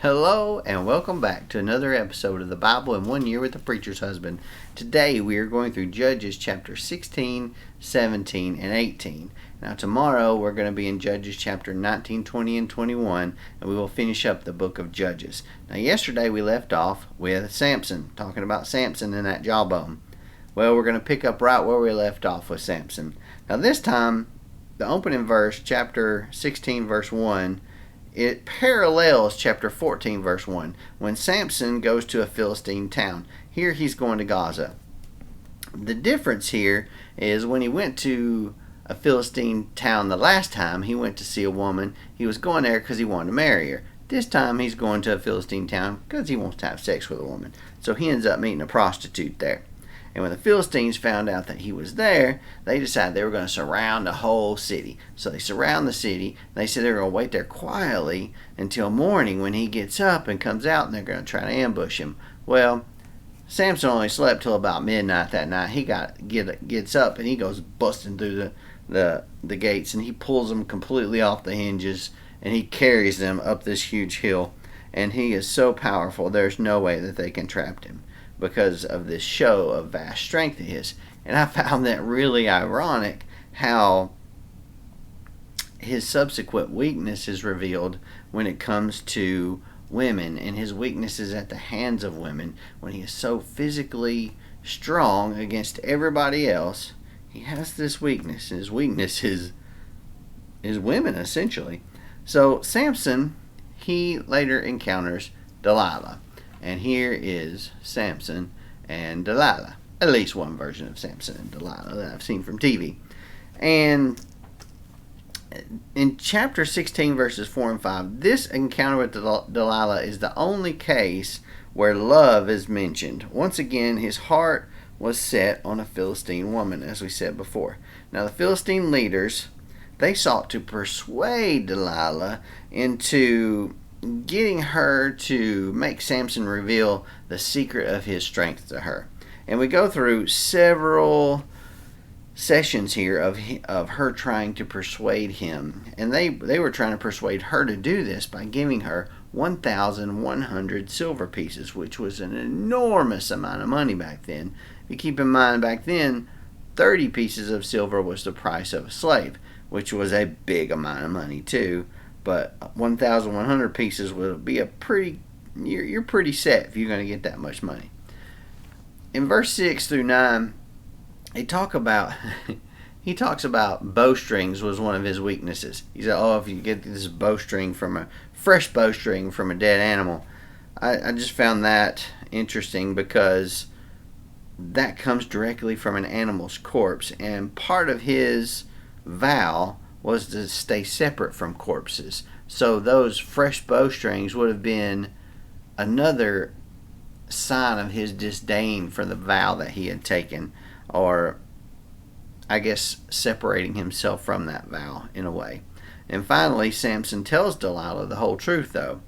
Hello and welcome back to another episode of the Bible in 1 Year with the Preacher's Husband. Today we are going through Judges chapter 16, 17, and 18. Now tomorrow we're going to be in Judges chapter 19, 20, and 21, and we will finish up the book of Judges. Now yesterday we left off with Samson, talking about Samson and that jawbone. Well, we're going to pick up right where we left off with Samson. Now this time, the opening verse, chapter 16, verse 1, it parallels chapter 14, verse 1, when Samson goes to a Philistine town. Here he's going to Gaza. The difference here is when he went to a Philistine town the last time, he went to see a woman. He was going there because he wanted to marry her. This time he's going to a Philistine town because he wants to have sex with a woman. So he ends up meeting a prostitute there. And when the Philistines found out that he was there, they decided they were going to surround the whole city. So they surround the city. They said they were going to wait there quietly until morning when he gets up and comes out, and they're going to try to ambush him. Well, Samson only slept till about midnight that night. He gets up and he goes busting through the gates, and he pulls them completely off the hinges, and he carries them up this huge hill. And he is so powerful, there's no way that they can trap him, because of this show of vast strength of his. And I found that really ironic how his subsequent weakness is revealed when it comes to women, and his weaknesses at the hands of women. When he is so physically strong against everybody else, he has this weakness. His weakness is women, essentially. So Samson, he later encounters Delilah. And here is Samson and Delilah. At least one version of Samson and Delilah that I've seen from TV. And in chapter 16, verses 4 and 5, this encounter with Delilah is the only case where love is mentioned. Once again, his heart was set on a Philistine woman, as we said before. Now, the Philistine leaders, they sought to persuade Delilah into getting her to make Samson reveal the secret of his strength to her. And we go through several sessions here of her trying to persuade him. And they were trying to persuade her to do this by giving her 1,100 silver pieces, which was an enormous amount of money back then. If you keep in mind, back then, 30 pieces of silver was the price of a slave, which was a big amount of money too. But 1,100 pieces would be you're pretty set if you're going to get that much money. In verse 6 through 9, he talks about bowstrings was one of his weaknesses. He said, if you get this fresh bowstring from a dead animal. I just found that interesting because that comes directly from an animal's corpse, and part of his vow was to stay separate from corpses. So those fresh bowstrings would have been another sign of his disdain for the vow that he had taken, or I guess separating himself from that vow in a way. And finally, Samson tells Delilah the whole truth, though,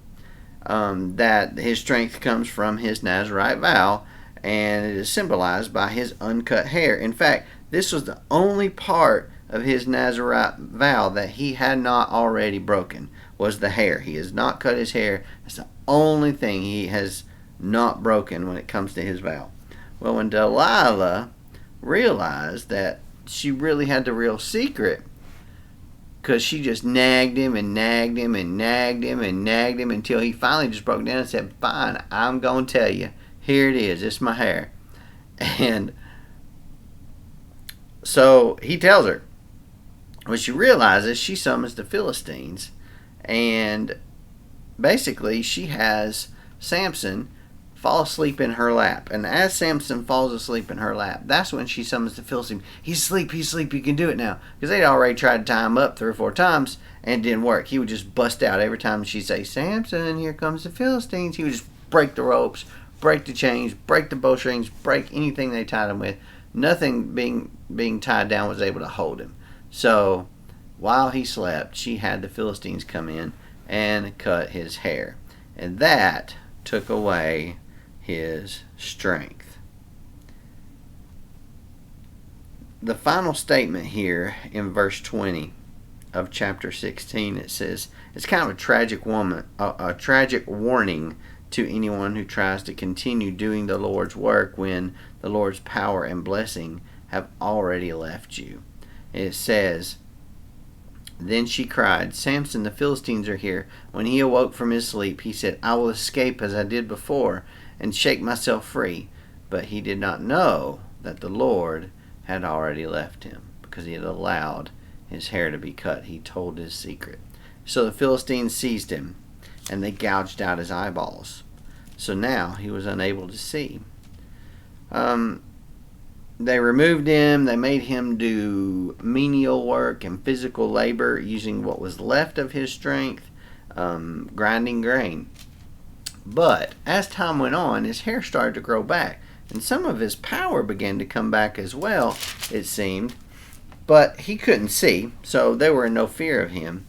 that his strength comes from his Nazirite vow, and it is symbolized by his uncut hair. In fact, this was the only part of his Nazirite vow that he had not already broken, was the hair. He has not cut his hair. That's the only thing he has not broken when it comes to his vow. Well, when Delilah realized that she really had the real secret, because she just nagged him and nagged him and nagged him and nagged him until he finally just broke down and said, "Fine, I'm going to tell you. Here it is. It's my hair." And so he tells her. When she realizes, she summons the Philistines, and basically she has Samson fall asleep in her lap. And as Samson falls asleep in her lap, that's when she summons the Philistines. He's asleep, you can do it now. Because they'd already tried to tie him up 3 or 4 times, and it didn't work. He would just bust out every time she'd say, "Samson, here comes the Philistines." He would just break the ropes, break the chains, break the bowstrings, break anything they tied him with. Nothing being tied down was able to hold him. So while he slept, she had the Philistines come in and cut his hair. And that took away his strength. The final statement here in verse 20 of chapter 16, it says, it's kind of a tragic warning to anyone who tries to continue doing the Lord's work when the Lord's power and blessing have already left you. It says, "Then she cried, 'Samson, the Philistines are here.' When he awoke from his sleep, he said, 'I will escape as I did before and shake myself free.' But he did not know that the Lord had already left him, because he had allowed his hair to be cut. He told his secret. So the Philistines seized him, and they gouged out his eyeballs. So now he was unable to see. They removed him. They made him do menial work and physical labor using what was left of his strength, grinding grain. But as time went on, his hair started to grow back, and some of his power began to come back as well, it seemed. But he couldn't see, so they were in no fear of him.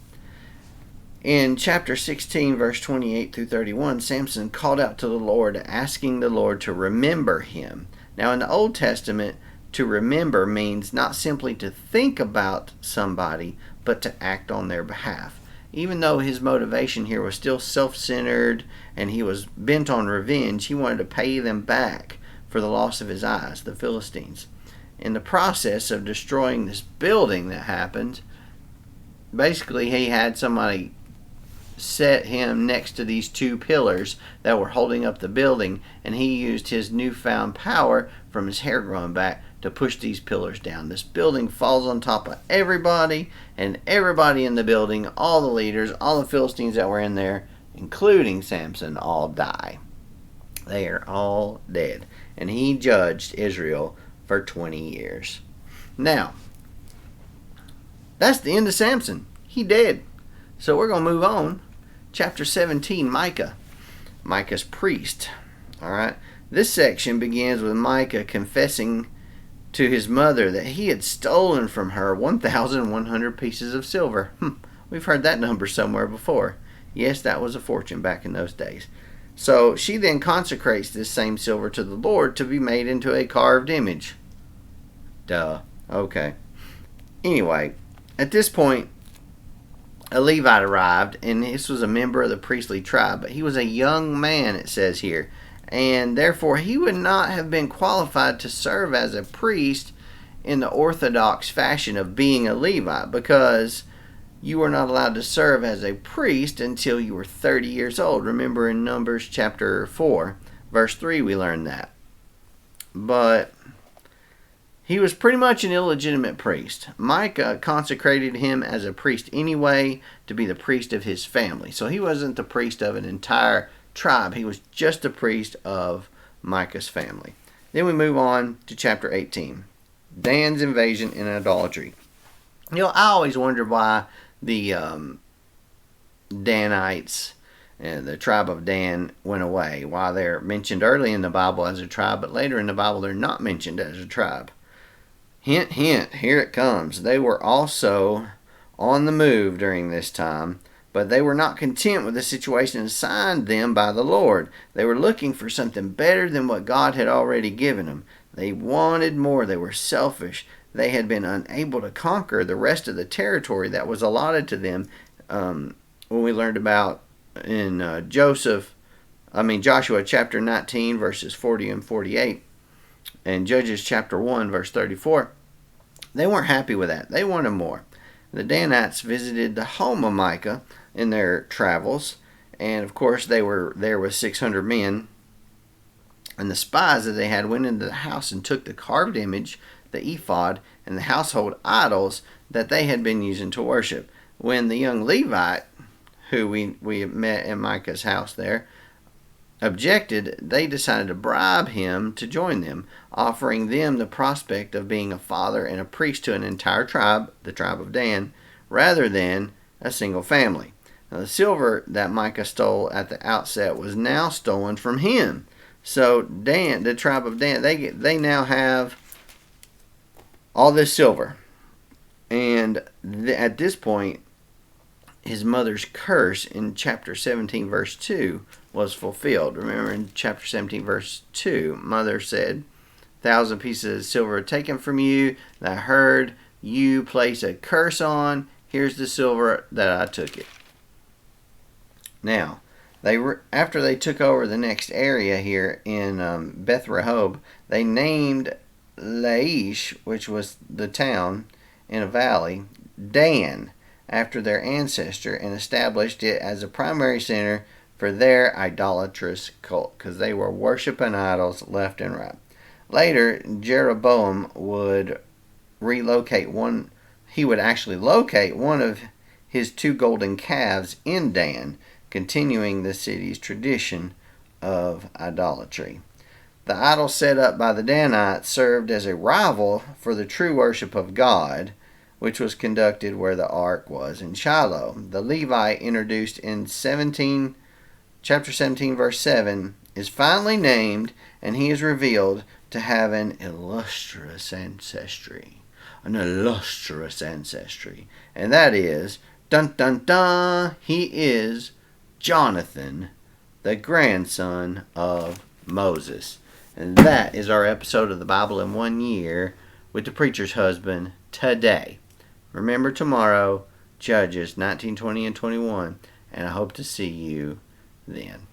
In chapter 16, verse 28 through 31, Samson called out to the Lord, asking the Lord to remember him. Now, in the Old Testament, to remember means not simply to think about somebody, but to act on their behalf. Even though his motivation here was still self-centered and he was bent on revenge, he wanted to pay them back for the loss of his eyes, the Philistines. In the process of destroying this building that happened, basically he had somebody set him next to these two pillars that were holding up the building, and he used his newfound power from his hair growing back to push these pillars down. This building falls on top of everybody, and everybody in the building, all the leaders, all the Philistines that were in there, including Samson, all die. They are all dead. And he judged Israel for 20 years. Now, that's the end of Samson. He dead. So we're going to move on. Chapter 17, Micah. Micah's priest. Alright. This section begins with Micah confessing to his mother that he had stolen from her 1,100 pieces of silver. We've heard that number somewhere before. Yes, that was a fortune back in those days. So she then consecrates this same silver to the Lord to be made into a carved image. Duh. Okay. Anyway, at this point, a Levite arrived, and this was a member of the priestly tribe, but he was a young man, it says here, and therefore he would not have been qualified to serve as a priest in the orthodox fashion of being a Levite, because you were not allowed to serve as a priest until you were 30 years old. Remember in Numbers chapter 4, verse 3, we learned that. But he was pretty much an illegitimate priest. Micah consecrated him as a priest anyway, to be the priest of his family. So he wasn't the priest of an entire tribe. He was just a priest of Micah's family. Then we move on to chapter 18. Dan's invasion and idolatry. You know, I always wondered why the Danites and the tribe of Dan went away. Why they're mentioned early in the Bible as a tribe, but later in the Bible they're not mentioned as a tribe. Hint, hint, here it comes. They were also on the move during this time, but they were not content with the situation assigned them by the Lord. They were looking for something better than what God had already given them. They wanted more. They were selfish. They had been unable to conquer the rest of the territory that was allotted to them. When we learned about in Joshua chapter 19, verses 40 and 48, and Judges chapter 1, verse 34, they weren't happy with that. They wanted more. The Danites visited the home of Micah in their travels, and of course they were there with 600 men, and the spies that they had went into the house and took the carved image, the ephod, and the household idols that they had been using to worship. When the young Levite, who we met in Micah's house there, objected, they decided to bribe him to join them, offering them the prospect of being a father and a priest to an entire tribe, the tribe of Dan, rather than a single family. Now, the silver that Micah stole at the outset was now stolen from him. So Dan, the tribe of Dan, they now have all this silver. And at this point, his mother's curse in chapter 17, verse 2 was fulfilled. Remember in chapter 17, verse 2, mother said, 1,000 pieces of silver are taken from you, that I heard you place a curse on. Here's the silver that I took it. Now, after they took over the next area here in Beth Rehob, they named Laish, which was the town in a valley, Dan, after their ancestor, and established it as a primary center for their idolatrous cult, because they were worshiping idols left and right. Later, Jeroboam would actually locate one of his 2 golden calves in Dan, continuing the city's tradition of idolatry. The idol set up by the Danites served as a rival for the true worship of God, which was conducted where the ark was in Shiloh. The Levite introduced in chapter 17, verse 7, is finally named, and he is revealed to have an illustrious ancestry. And that is, dun dun dun, he is Jonathan, the grandson of Moses. And that is our episode of the Bible in 1 year with the preacher's husband today. Remember tomorrow, Judges 19, 20, and 21, and I hope to see you then.